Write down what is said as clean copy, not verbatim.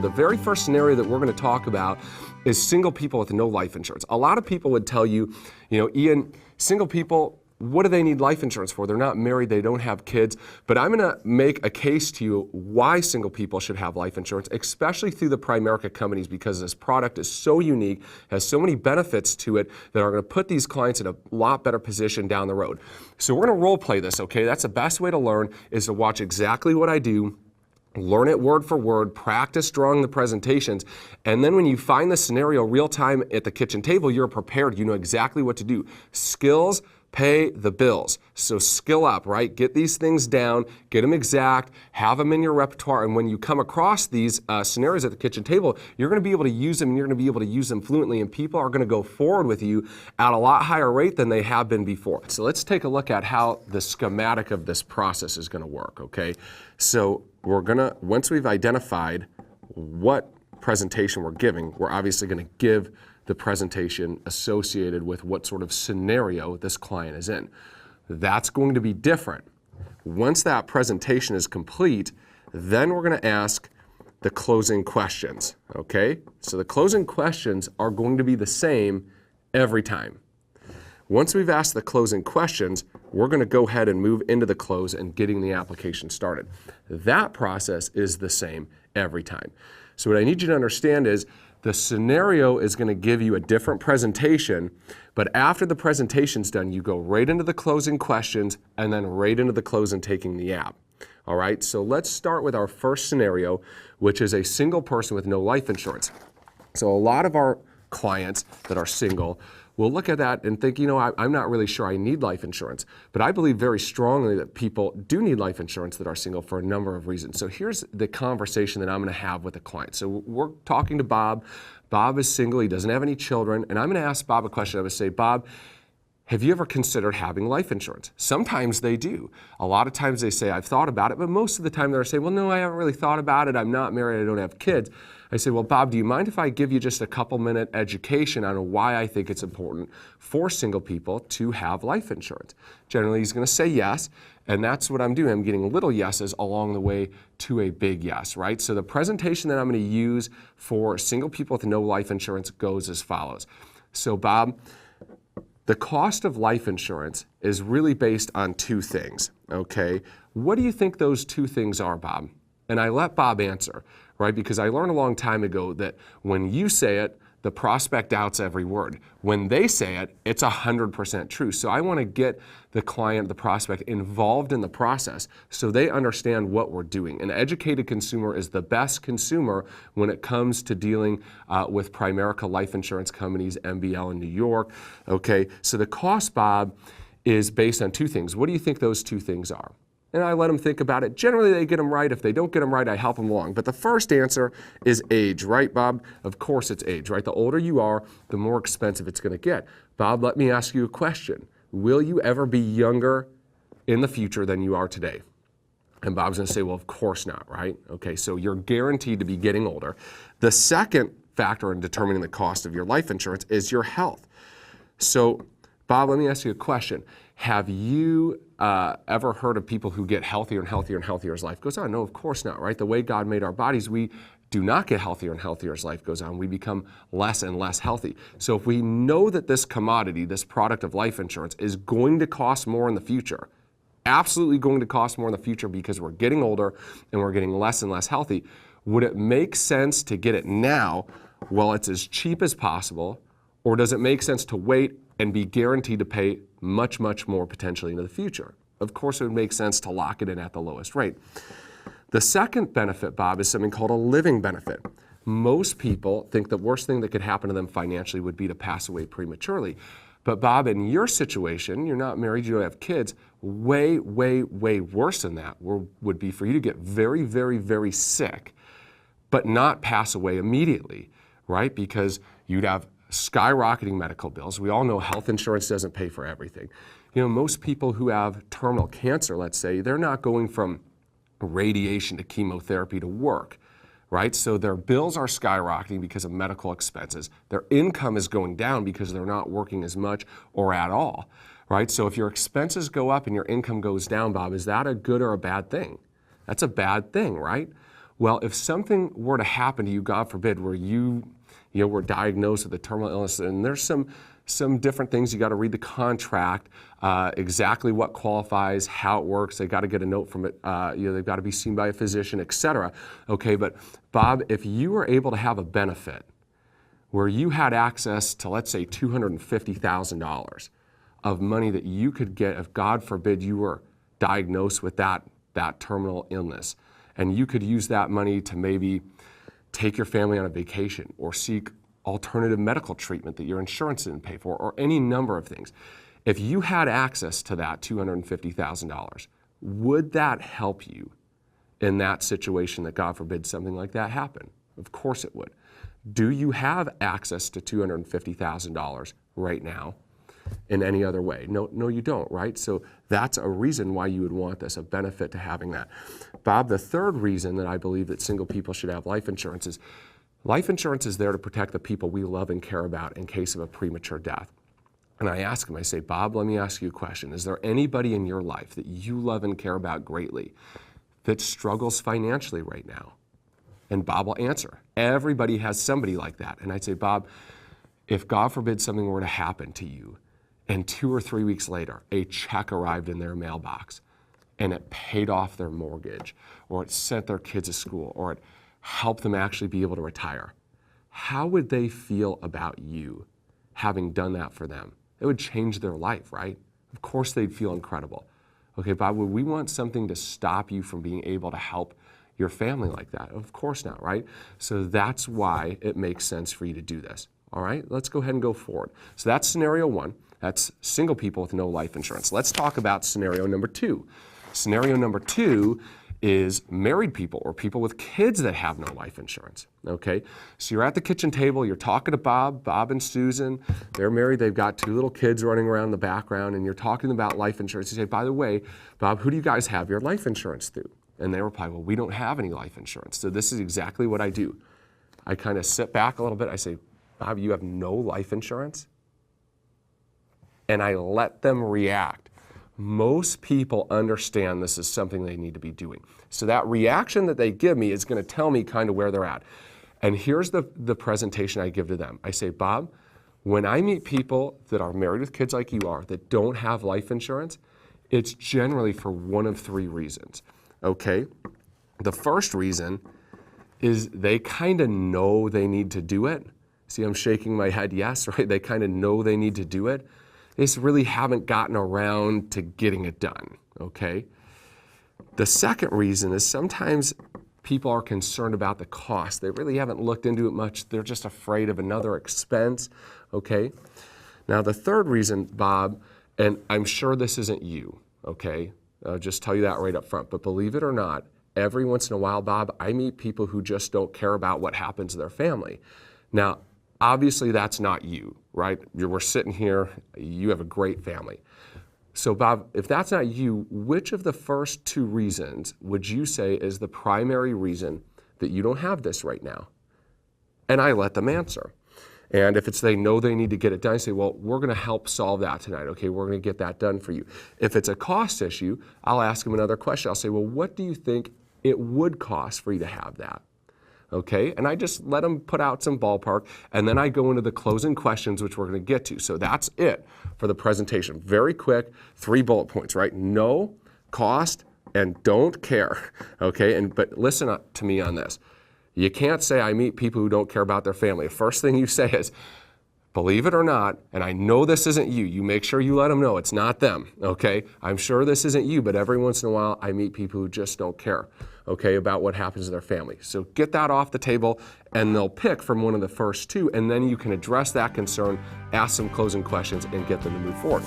the very first scenario that we're going to talk about is single people with no life insurance. A lot of people would tell you, Ian, single people, what do they need life insurance for? They're not married, they don't have kids. But I'm going to make a case to you why single people should have life insurance, especially through the Primerica companies, because this product is so unique, has so many benefits to it that are going to put these clients in a lot better position down the road. So we're going to role play this, okay? That's the best way to learn, is to watch exactly what I do, learn it word for word, practice drawing the presentations, and then when you find the scenario real time at the kitchen table, you're prepared. You know exactly what to do. Skills pay the bills. So skill up, right? Get these things down, get them exact, have them in your repertoire, and when you come across these scenarios at the kitchen table, you're going to be able to use them, and you're going to be able to use them fluently, and people are going to go forward with you at a lot higher rate than they have been before. So let's take a look at how the schematic of this process is going to work, okay? So we're going to, once we've identified what presentation we're giving, we're obviously going to give the presentation associated with what sort of scenario this client is in. That's going to be different. Once that presentation is complete, then we're going to ask the closing questions, okay? So the closing questions are going to be the same every time. Once we've asked the closing questions, we're going to go ahead and move into the close and getting the application started. That process is the same every time. So what I need you to understand is the scenario is going to give you a different presentation, but after the presentation's done, you go right into the closing questions and then right into the close and taking the app. All right, so let's start with our first scenario, which is a single person with no life insurance. So a lot of our clients that are single will look at that and think, I'm not really sure I need life insurance. But I believe very strongly that people do need life insurance that are single for a number of reasons. So here's the conversation that I'm going to have with a client. So we're talking to Bob. Bob is single. He doesn't have any children. And I'm going to ask Bob a question. I'm going to say, Bob, have you ever considered having life insurance? Sometimes they do. A lot of times they say, I've thought about it. But most of the time they're saying, well, no, I haven't really thought about it. I'm not married. I don't have kids. I say, well, Bob, do you mind if I give you just a couple-minute education on why I think it's important for single people to have life insurance? Generally, he's going to say yes, and that's what I'm doing. I'm getting little yeses along the way to a big yes, right? So the presentation that I'm going to use for single people with no life insurance goes as follows. So, Bob, the cost of life insurance is really based on two things, okay? What do you think those two things are, Bob? And I let Bob answer, right? Because I learned a long time ago that when you say it, the prospect doubts every word. When they say it, it's 100% true. So I want to get the client, the prospect, involved in the process so they understand what we're doing. An educated consumer is the best consumer when it comes to dealing with Primerica life insurance companies, MBL in New York. Okay, so the cost, Bob, is based on two things. What do you think those two things are? And I let them think about it. Generally, they get them right. If they don't get them right, I help them along. But the first answer is age, right, Bob? Of course it's age, right? The older you are, the more expensive it's going to get. Bob, let me ask you a question. Will you ever be younger in the future than you are today? And Bob's going to say, well, of course not, right? Okay, so you're guaranteed to be getting older. The second factor in determining the cost of your life insurance is your health. So, Bob, let me ask you a question. Have you ever heard of people who get healthier and healthier and healthier as life goes on? No, of course not, right? The way God made our bodies, we do not get healthier and healthier as life goes on. We become less and less healthy. So if we know that this commodity, this product of life insurance, is going to cost more in the future, absolutely going to cost more in the future because we're getting older and we're getting less and less healthy, would it make sense to get it now while it's as cheap as possible, or does it make sense to wait and be guaranteed to pay much, much more potentially into the future? Of course, it would make sense to lock it in at the lowest rate. The second benefit, Bob, is something called a living benefit. Most people think the worst thing that could happen to them financially would be to pass away prematurely. But Bob, in your situation, you're not married, you don't have kids, way, way, way worse than that would be for you to get very, very, very sick, but not pass away immediately, right? Because you'd have skyrocketing medical bills. We all know health insurance doesn't pay for everything. Most people who have terminal cancer, let's say, they're not going from radiation to chemotherapy to work, right? So their bills are skyrocketing because of medical expenses. Their income is going down because they're not working as much or at all, right? So if your expenses go up and your income goes down, Bob, is that a good or a bad thing? That's a bad thing, right? Well, if something were to happen to you, God forbid, where you were diagnosed with a terminal illness, and there's some different things. You got to read the contract, exactly what qualifies, how it works. They got to get a note from it. They've got to be seen by a physician, et cetera. Okay, but Bob, if you were able to have a benefit where you had access to, let's say, $250,000 of money that you could get if, God forbid, you were diagnosed with that terminal illness, and you could use that money to maybe take your family on a vacation or seek alternative medical treatment that your insurance didn't pay for, or any number of things. If you had access to that $250,000, would that help you in that situation that, God forbid, something like that happened? Of course it would. Do you have access to $250,000 right now in any other way? No, you don't, right? So that's a reason why you would want this, a benefit to having that. Bob, the third reason that I believe that single people should have life insurance is there to protect the people we love and care about in case of a premature death. And I ask him, I say, Bob, let me ask you a question. Is there anybody in your life that you love and care about greatly that struggles financially right now? And Bob will answer. Everybody has somebody like that. And I'd say, Bob, if God forbid something were to happen to you, and 2 or 3 weeks later, a check arrived in their mailbox, and it paid off their mortgage, or it sent their kids to school, or it helped them actually be able to retire, how would they feel about you having done that for them? It would change their life, right? Of course they'd feel incredible. Okay, Bob, would we want something to stop you from being able to help your family like that? Of course not, right? So that's why it makes sense for you to do this. All right, let's go ahead and go forward. So that's scenario one. That's single people with no life insurance. Let's talk about scenario number two. Scenario number two is married people or people with kids that have no life insurance, okay? So you're at the kitchen table, you're talking to Bob and Susan. They're married, they've got 2 little kids running around in the background, and you're talking about life insurance. You say, by the way, Bob, who do you guys have your life insurance through? And they reply, well, we don't have any life insurance. So this is exactly what I do. I kind of sit back a little bit. I say, Bob, you have no life insurance? And I let them react. Most people understand this is something they need to be doing. So that reaction that they give me is going to tell me kind of where they're at. And here's the presentation I give to them. I say, Bob, when I meet people that are married with kids like you are that don't have life insurance, it's generally for one of 3 reasons, okay? The first reason is they kind of know they need to do it. See, I'm shaking my head yes, right? They kind of know they need to do it. They just really haven't gotten around to getting it done, okay? The second reason is sometimes people are concerned about the cost. They really haven't looked into it much. They're just afraid of another expense, okay? Now, the third reason, Bob, and I'm sure this isn't you, okay? I'll just tell you that right up front, but believe it or not, every once in a while, Bob, I meet people who just don't care about what happens to their family. Now, obviously, that's not you, right? We're sitting here, you have a great family. So Bob, if that's not you, which of the first 2 reasons would you say is the primary reason that you don't have this right now? And I let them answer. And if it's they know they need to get it done, I say, well, we're going to help solve that tonight, okay? We're going to get that done for you. If it's a cost issue, I'll ask them another question. I'll say, well, what do you think it would cost for you to have that? Okay, and I just let them put out some ballpark, and then I go into the closing questions, which we're going to get to. So that's it for the presentation. Very quick, 3 bullet points, right? Know, cost, and don't care. Okay, but listen to me on this. You can't say I meet people who don't care about their family. The first thing you say is, believe it or not, and I know this isn't you. You make sure you let them know it's not them, okay? I'm sure this isn't you, but every once in a while I meet people who just don't care, okay, about what happens to their family. So get that off the table, and they'll pick from one of the first 2, and then you can address that concern, ask some closing questions, and get them to move forward.